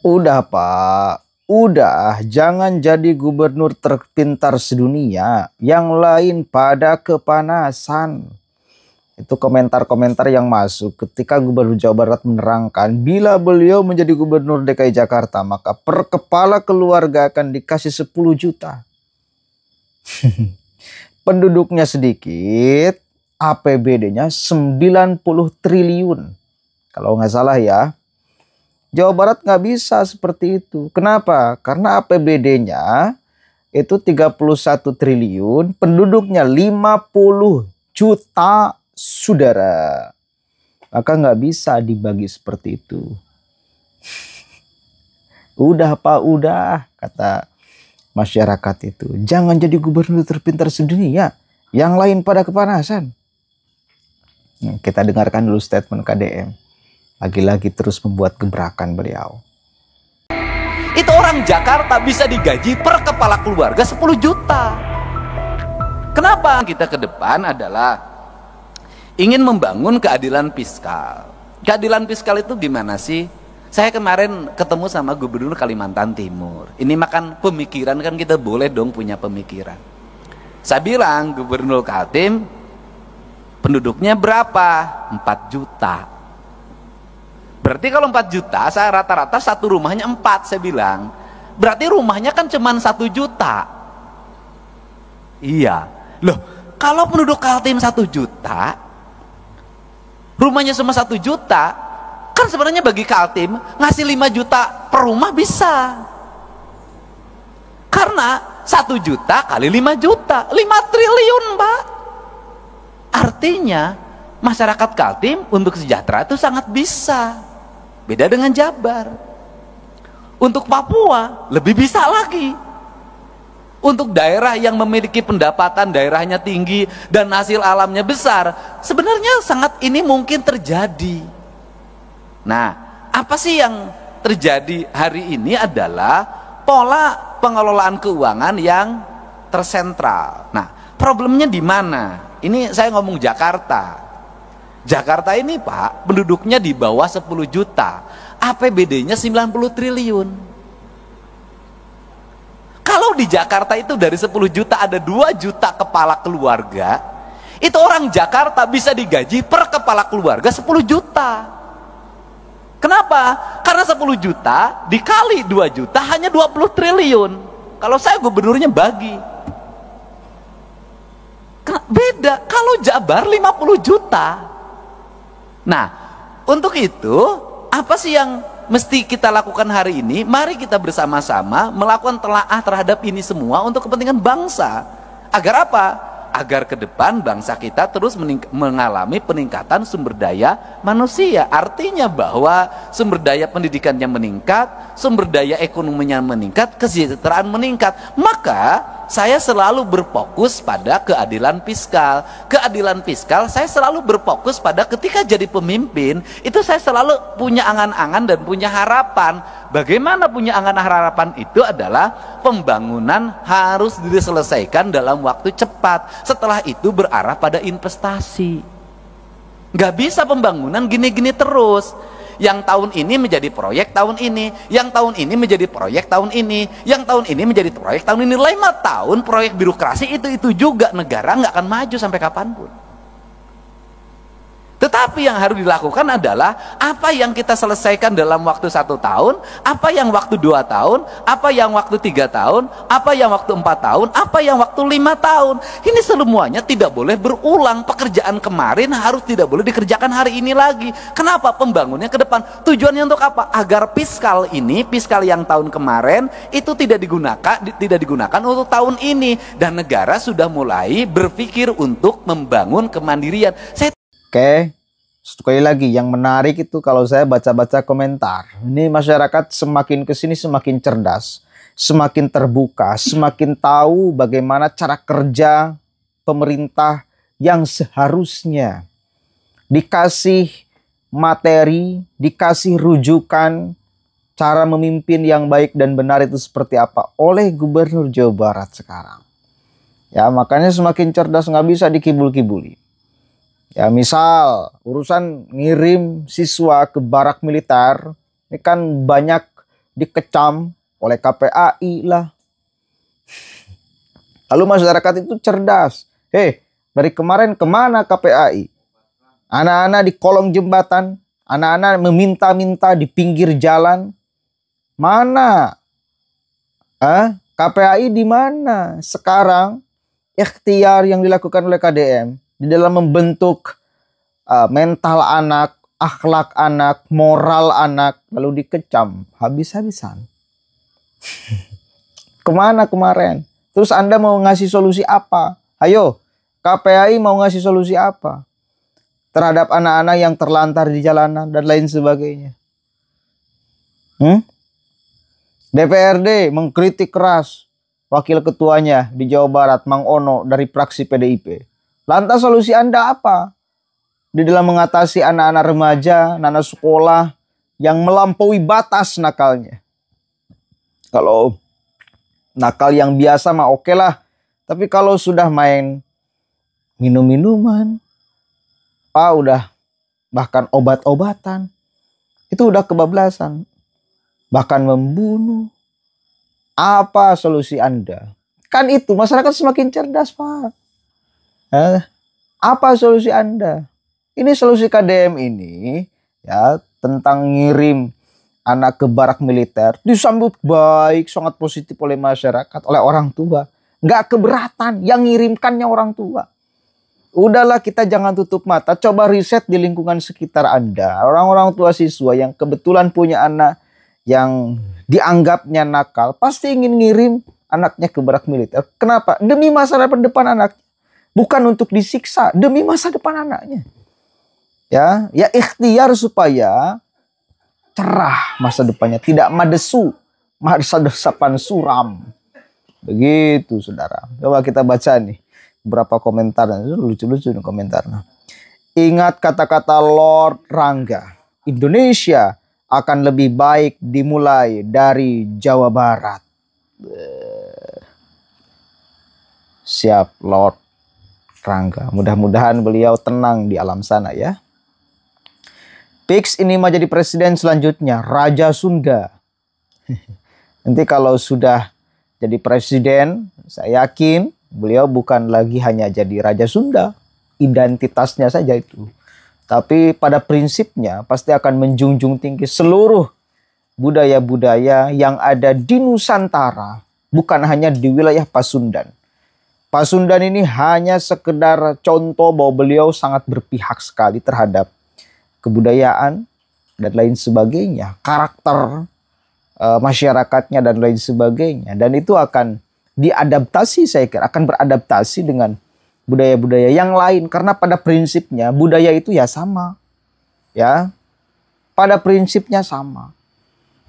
Udah Pak, udah jangan jadi gubernur terpintar sedunia. Yang lain pada kepanasan. Itu komentar-komentar yang masuk ketika Gubernur Jawa Barat menerangkan bila beliau menjadi Gubernur DKI Jakarta maka per kepala keluarga akan dikasih 10 juta. Penduduknya sedikit, APBD-nya 90 triliun. Kalau nggak salah ya. Jawa Barat nggak bisa seperti itu. Kenapa? Karena APBD-nya itu 31 triliun, penduduknya 50 juta saudara. Maka nggak bisa dibagi seperti itu. Udah Pak, udah, kata masyarakat itu. Jangan jadi gubernur terpintar sedunia. Yang lain pada kepanasan. Kita dengarkan dulu statement KDM. Lagi-lagi terus membuat gebrakan beliau. Itu orang Jakarta bisa digaji per kepala keluarga 10 juta. Kenapa? Kita ke depan adalah ingin membangun keadilan fiskal. Keadilan fiskal itu gimana sih? Saya kemarin ketemu sama Gubernur Kalimantan Timur. Ini makan pemikiran, kan kita boleh dong punya pemikiran. Saya bilang, Gubernur Kaltim penduduknya berapa? 4 juta. Berarti kalau 4 juta, saya rata-rata satu rumahnya 4, saya bilang. Berarti rumahnya kan cuma 1 juta. Iya. Loh, kalau penduduk Kaltim 1 juta, rumahnya cuma 1 juta, kan sebenarnya bagi Kaltim ngasih 5 juta per rumah bisa. Karena 1 juta kali 5 juta, 5 triliun Pak. Artinya masyarakat Kaltim untuk sejahtera itu sangat bisa. Beda dengan Jabar. Untuk Papua lebih bisa lagi. Untuk daerah yang memiliki pendapatan daerahnya tinggi dan hasil alamnya besar, sebenarnya sangat ini mungkin terjadi. Nah, apa sih yang terjadi hari ini adalah pola pengelolaan keuangan yang tersentral. Nah, problemnya di mana? Ini saya ngomong Jakarta. Jakarta ini Pak, penduduknya di bawah 10 juta, APBD-nya 90 triliun. Kalau di Jakarta itu dari 10 juta ada 2 juta kepala keluarga, itu orang Jakarta bisa digaji per kepala keluarga 10 juta. Kenapa? Karena 10 juta dikali 2 juta hanya 20 triliun. Kalau saya gubernurnya bagi. Beda, kalau Jabar 50 juta. Nah, untuk itu apa sih yang mesti kita lakukan hari ini? Mari kita bersama-sama melakukan telaah terhadap ini semua untuk kepentingan bangsa. Agar apa? Agar ke depan bangsa kita terus mengalami peningkatan sumber daya manusia. Artinya bahwa sumber daya pendidikannya meningkat, sumber daya ekonominya meningkat, kesejahteraan meningkat. Maka saya selalu berfokus pada keadilan fiskal. Keadilan fiskal saya selalu berfokus pada ketika jadi pemimpin, itu saya selalu punya angan-angan dan punya harapan. Bagaimana punya angan harapan itu adalah pembangunan harus diselesaikan dalam waktu cepat. Setelah itu berarah pada investasi. Nggak bisa pembangunan gini-gini terus. Yang tahun ini menjadi proyek tahun ini, yang tahun ini menjadi proyek tahun ini, yang tahun ini menjadi proyek tahun ini. 5 tahun proyek birokrasi itu juga, negara nggak akan maju sampai kapanpun. Tetapi yang harus dilakukan adalah apa yang kita selesaikan dalam waktu 1 tahun, apa yang waktu 2 tahun, apa yang waktu 3 tahun, apa yang waktu 4 tahun, apa yang waktu 5 tahun. Ini semuanya tidak boleh berulang. Pekerjaan kemarin harus tidak boleh dikerjakan hari ini lagi. Kenapa? Pembangunnya ke depan. Tujuannya untuk apa? Agar fiskal ini, fiskal yang tahun kemarin itu tidak digunakan untuk tahun ini, dan negara sudah mulai berpikir untuk membangun kemandirian. Oke, sekali lagi yang menarik itu kalau saya baca-baca komentar. Ini masyarakat semakin kesini semakin cerdas, semakin terbuka, semakin tahu bagaimana cara kerja pemerintah yang seharusnya dikasih materi, dikasih rujukan cara memimpin yang baik dan benar itu seperti apa oleh Gubernur Jawa Barat sekarang. Ya, makanya semakin cerdas, nggak bisa dikibul-kibuli. Ya, misal urusan ngirim siswa ke barak militer, ini kan banyak dikecam oleh KPAI lah. Lalu masyarakat itu cerdas. Dari kemarin kemana KPAI? Anak-anak di kolong jembatan, anak-anak meminta-minta di pinggir jalan. Mana? KPAI di mana? Sekarang ikhtiar yang dilakukan oleh KDM di dalam membentuk mental anak, akhlak anak, moral anak, lalu dikecam habis-habisan. Kemana kemarin? Terus Anda mau ngasih solusi apa? Ayo, KPAI mau ngasih solusi apa? Terhadap anak-anak yang terlantar di jalanan dan lain sebagainya. DPRD mengkritik keras wakil ketuanya di Jawa Barat, Mang Ono dari fraksi PDIP. Lantas solusi Anda apa? Di dalam mengatasi anak-anak remaja, anak sekolah yang melampaui batas nakalnya. Kalau nakal yang biasa mah oke lah. Tapi kalau sudah main minum-minuman, udah bahkan obat-obatan, itu udah kebablasan. Bahkan membunuh. Apa solusi Anda? Kan itu masyarakat semakin cerdas, Pak. Apa solusi Anda? Ini solusi KDM ini ya tentang ngirim anak ke barak militer disambut baik, sangat positif oleh masyarakat, oleh orang tua. Nggak keberatan, yang ngirimkannya orang tua. Udahlah, kita jangan tutup mata. Coba riset di lingkungan sekitar Anda. Orang-orang tua siswa yang kebetulan punya anak yang dianggapnya nakal, pasti ingin ngirim anaknya ke barak militer. Kenapa? Demi masa depan anaknya. Bukan untuk disiksa, demi masa depan anaknya. Ya ikhtiar supaya cerah masa depannya, tidak madesu, masa depan suram. Begitu, saudara. Coba kita baca nih beberapa komentar, lucu-lucu nih komentarnya. Ingat kata-kata Lord Rangga, Indonesia akan lebih baik dimulai dari Jawa Barat. Siap Lord Rangga. Mudah-mudahan beliau tenang di alam sana ya. Fix ini mau jadi presiden selanjutnya, Raja Sunda. Nanti kalau sudah jadi presiden, saya yakin beliau bukan lagi hanya jadi Raja Sunda, identitasnya saja itu. Tapi pada prinsipnya pasti akan menjunjung tinggi seluruh budaya-budaya yang ada di Nusantara, bukan hanya di wilayah Pasundan. Pasundan ini hanya sekedar contoh bahwa beliau sangat berpihak sekali terhadap kebudayaan dan lain sebagainya, karakter masyarakatnya dan lain sebagainya. Dan itu akan diadaptasi, saya kira akan beradaptasi dengan budaya-budaya yang lain, karena pada prinsipnya budaya itu ya sama. Ya. Pada prinsipnya sama.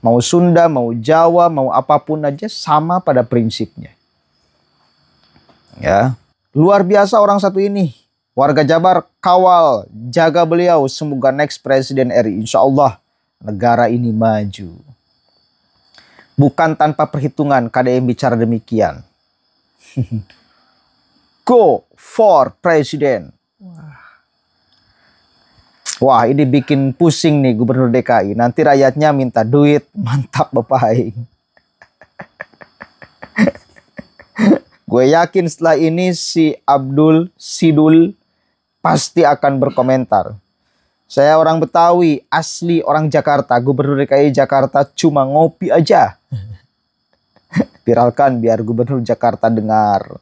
Mau Sunda, mau Jawa, mau apapun aja sama pada prinsipnya. Ya. Luar biasa orang satu ini. Warga Jabar kawal, jaga beliau, semoga next presiden RI. Insya Allah negara ini maju. Bukan tanpa perhitungan KDM bicara demikian. Go for presiden. Wah, ini bikin pusing nih Gubernur DKI. Nanti rakyatnya minta duit. Mantap Bapak Aing. Gue yakin setelah ini si Abdul Sidul pasti akan berkomentar. Saya orang Betawi, asli orang Jakarta. Gubernur DKI Jakarta cuma ngopi aja. Viralkan biar Gubernur Jakarta dengar.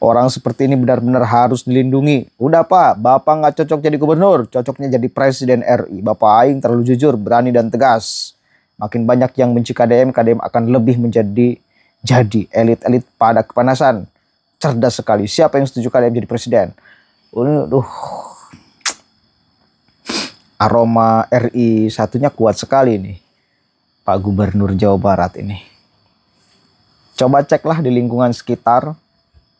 Orang seperti ini benar-benar harus dilindungi. Udah Pak, Bapak nggak cocok jadi gubernur. Cocoknya jadi presiden RI. Bapak Aing terlalu jujur, berani dan tegas. Makin banyak yang benci KDM, KDM akan lebih menjadi elit-elit pada kepanasan. Cerdas sekali. Siapa yang setuju KDM jadi presiden? Aroma RI satunya kuat sekali nih. Pak Gubernur Jawa Barat ini. Coba ceklah di lingkungan sekitar.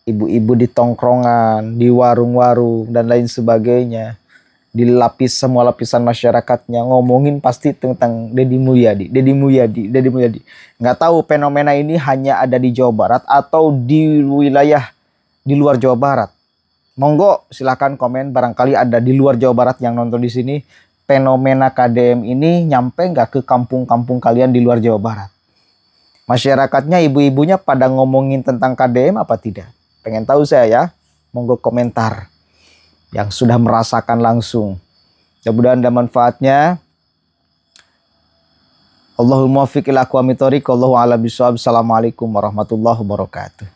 Ibu-ibu di tongkrongan, di warung-warung, dan lain sebagainya. Dilapis semua lapisan masyarakatnya. Ngomongin pasti tentang Deddy Mulyadi. Nggak tahu fenomena ini hanya ada di Jawa Barat atau di wilayah di luar Jawa Barat. Monggo silakan komen, barangkali ada di luar Jawa Barat yang nonton di sini. fenomena KDM ini nyampe nggak ke kampung-kampung kalian di luar Jawa Barat? Masyarakatnya, ibu-ibunya pada ngomongin tentang KDM apa tidak? Pengen tahu saya ya. Monggo komentar yang sudah merasakan langsung. Mudah-mudahan ada manfaatnya. Allahumma fiqh ila aqwamit thoriq. Wallahu a'lam bishawab. Assalamualaikum warahmatullahi wabarakatuh.